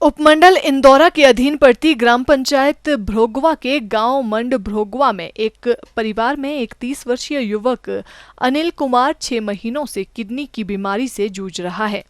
उपमंडल इंदौरा के अधीन पड़ती ग्राम पंचायत भ्रोगवा के गांव मंड भ्रोगवा में एक परिवार में एक 30 वर्षीय युवक अनिल कुमार 6 महीनों से किडनी की बीमारी से जूझ रहा है।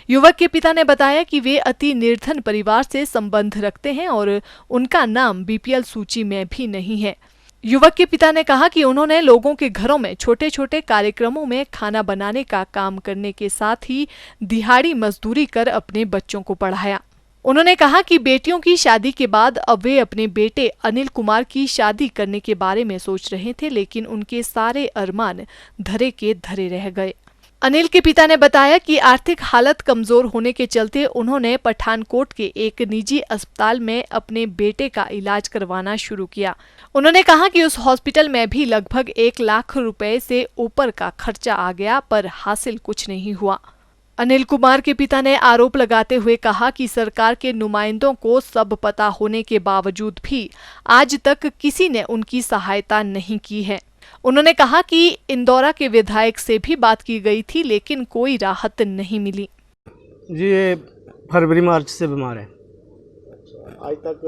युवक के पिता ने बताया कि वे अति निर्धन परिवार से संबंध रखते हैं और उनका नाम बीपीएल सूची में भी नहीं है। युवक के पिता ने कहा कि उन्होंने लोगों के घरों में छोटे छोटे कार्यक्रमों में खाना बनाने का काम करने के साथ ही दिहाड़ी मजदूरी कर अपने बच्चों को पढ़ाया। उन्होंने कहा कि बेटियों की शादी के बाद अब वे अपने बेटे अनिल कुमार की शादी करने के बारे में सोच रहे थे, लेकिन उनके सारे अरमान धरे के धरे रह गए। अनिल के पिता ने बताया कि आर्थिक हालत कमजोर होने के चलते उन्होंने पठानकोट के एक निजी अस्पताल में अपने बेटे का इलाज करवाना शुरू किया। उन्होंने कहा कि उस हॉस्पिटल में भी लगभग 1 लाख रुपए से ऊपर का खर्चा आ गया, पर हासिल कुछ नहीं हुआ। अनिल कुमार के पिता ने आरोप लगाते हुए कहा कि सरकार के नुमाइंदों को सब पता होने के बावजूद भी आज तक किसी ने उनकी सहायता नहीं की है। उन्होंने कहा कि इंदौरा के विधायक से भी बात की गई थी, लेकिन कोई राहत नहीं मिली। जी, ये फरवरी मार्च से बीमार है। आज तक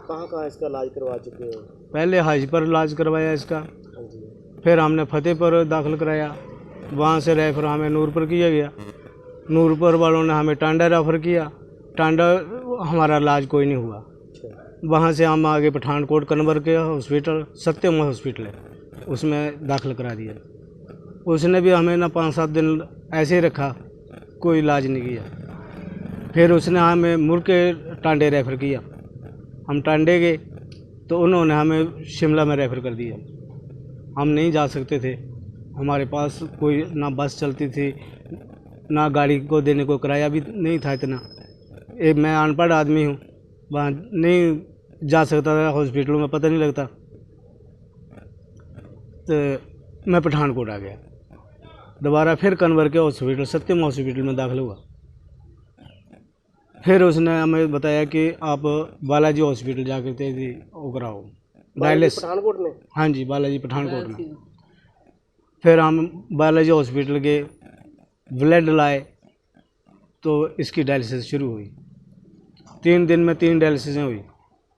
कहाँ इसका इलाज करवा चुके हो? पहले हाजी पर इलाज करवाया इसका, फिर हमने फतेह पर दाखिल कराया, वहाँ से रेफर हमें नूरपुर किया गया। नूरपुर वालों ने हमें टांडा रेफर किया, टांडा हमारा इलाज कोई नहीं हुआ। वहाँ से हम आगे पठानकोट कन्वर के हॉस्पिटल सत्यम हॉस्पिटल है, उसमें दाखिल करा दिया। उसने भी हमें ना 5-7 दिन ऐसे ही रखा, कोई इलाज नहीं किया। फिर उसने हमें मुड़ के टांडे रेफ़र किया। हम टांडे गए तो उन्होंने हमें शिमला में रेफ़र कर दिया। हम नहीं जा सकते थे, हमारे पास कोई ना बस चलती थी, ना गाड़ी को देने को किराया भी नहीं था इतना। मैं अनपढ़ आदमी हूँ, वहाँ नहीं जा सकता था, हॉस्पिटलों में पता नहीं लगता। तो मैं पठानकोट आ गया, दोबारा फिर कन्वर के हॉस्पिटल सत्यम हॉस्पिटल में दाखिल हुआ। फिर उसने हमें बताया कि आप बालाजी हॉस्पिटल जाकर थे वो कराओ डायलिस। पठानकोट में? हाँ जी, बालाजी पठानकोट में। फिर हम बालाजी हॉस्पिटल के ब्लड लाए तो इसकी डायलिसिस शुरू हुई। 3 दिन में 3 डायलिसिस हुई।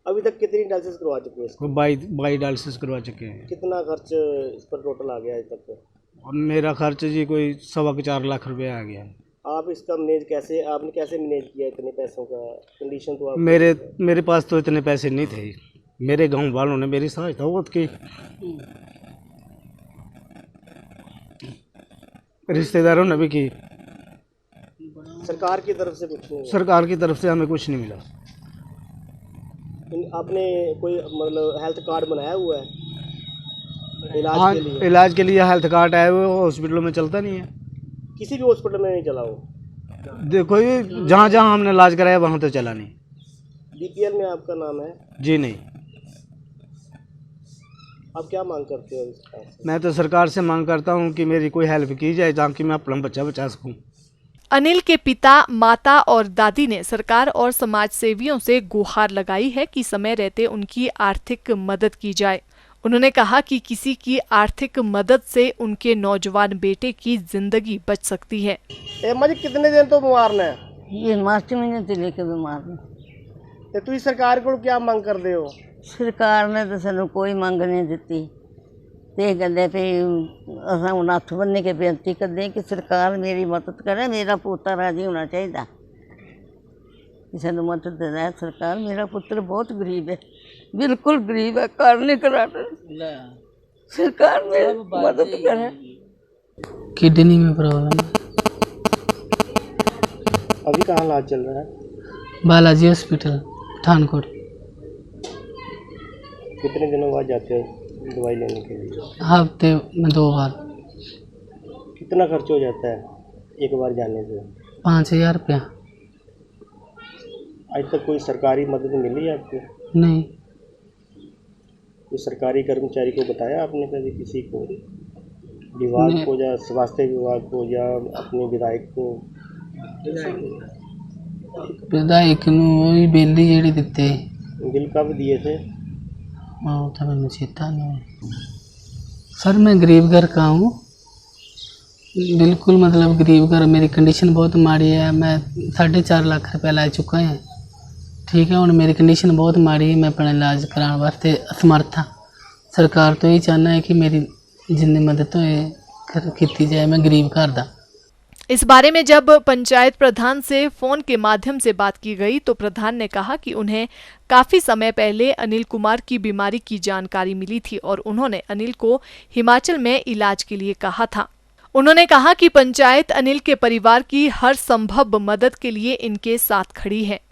अभी तक कितनी डायलिसिस करवा चुके हैं? 22 डायलिसिस करवा चुके हैं। कितना खर्च इस पर टोटल आ गया अभी तक? मेरा खर्च जी कोई 4.25 लाख रुपये आ गया। आप इसका आपने कैसे मैनेज किया इतने पैसों का? कंडीशन तो आप मेरे पास तो इतने पैसे नहीं थे। मेरे गांव वालों ने मेरी सहायता बहुत की, रिश्तेदारों ने भी की। सरकार की तरफ से कुछ नहीं? सरकार की तरफ से हमें कुछ नहीं मिला। आपने कोई मतलब हेल्थ कार्ड बनाया हुआ है इलाज हाँ, के लिए? इलाज के लिए हेल्थ कार्ड आया हुआ, हॉस्पिटलों में चलता नहीं है। किसी भी हॉस्पिटल में नहीं चला हो? देखो ये जहाँ जहाँ हमने इलाज कराया वहाँ तो चला नहीं। बीपीएल में आपका नाम है? जी नहीं। आप क्या मांग करते हो इस बात से? मैं तो सरकार से मांग करता हूँ कि मेरी कोई हेल्प की जाए ताकि मैं अपना बच्चा बचा सकूँ। अनिल के पिता, माता और दादी ने सरकार और समाज सेवियों से गुहार लगाई है कि समय रहते उनकी आर्थिक मदद की जाए। उन्होंने कहा कि किसी की आर्थिक मदद से उनके नौजवान बेटे की जिंदगी बच सकती है। जी कितने दिन तो बीमार ने? ये मार्च महीने से लेकर बीमार ने। तो तुम सरकार को क्या मांग कर दे हो? सरकार ने तो सानू कोई मंग नहीं दी। ते कहते भी अस हूँ हथ बन्ने के बेनती करते कि सरकार मेरी मदद करे, मेरा पोता राजी होना चाहिए। सानू मदद दे सरकार। मेरा पुत्र बहुत गरीब है, बिल्कुल गरीब है, घर नहीं करा। सरकार मेरी मदद करे। किडनी में प्रॉब्लम। अभी कहाँ इलाज चल रहा है? बालाजी हॉस्पिटल पठानकोट। कितने दिनों बाद जाते हो दवाई लेने के लिए? हफ्ते में 2 बार। कितना खर्च हो जाता है एक बार जाने से? 5000 रुपया। आज तक कोई सरकारी मदद मिली है आपको? नहीं। कोई सरकारी कर्मचारी को बताया आपने कभी, किसी को, विभाग को या स्वास्थ्य विभाग को या अपने विधायक को? विधायक वही बिल जी दिते। बिल कब दिए थे? तो मैं चेता नहीं सर। मैं गरीब घर का हूँ, बिल्कुल मतलब गरीब घर। मेरी कंडीशन बहुत माड़ी है। मैं 4.5 लाख रुपया ला चुका है। ठीक है, हुण मेरी कंडीशन बहुत माड़ी है, मैं अपना इलाज कराने वास्ते असमर्थ हाँ। सरकार तो यही चाहना है कि मेरी जिन्नी मदद होए की जाए, मैं गरीब घर दा। इस बारे में जब पंचायत प्रधान से फोन के माध्यम से बात की गई तो प्रधान ने कहा कि उन्हें काफी समय पहले अनिल कुमार की बीमारी की जानकारी मिली थी और उन्होंने अनिल को हिमाचल में इलाज के लिए कहा था। उन्होंने कहा कि पंचायत अनिल के परिवार की हर संभव मदद के लिए इनके साथ खड़ी है।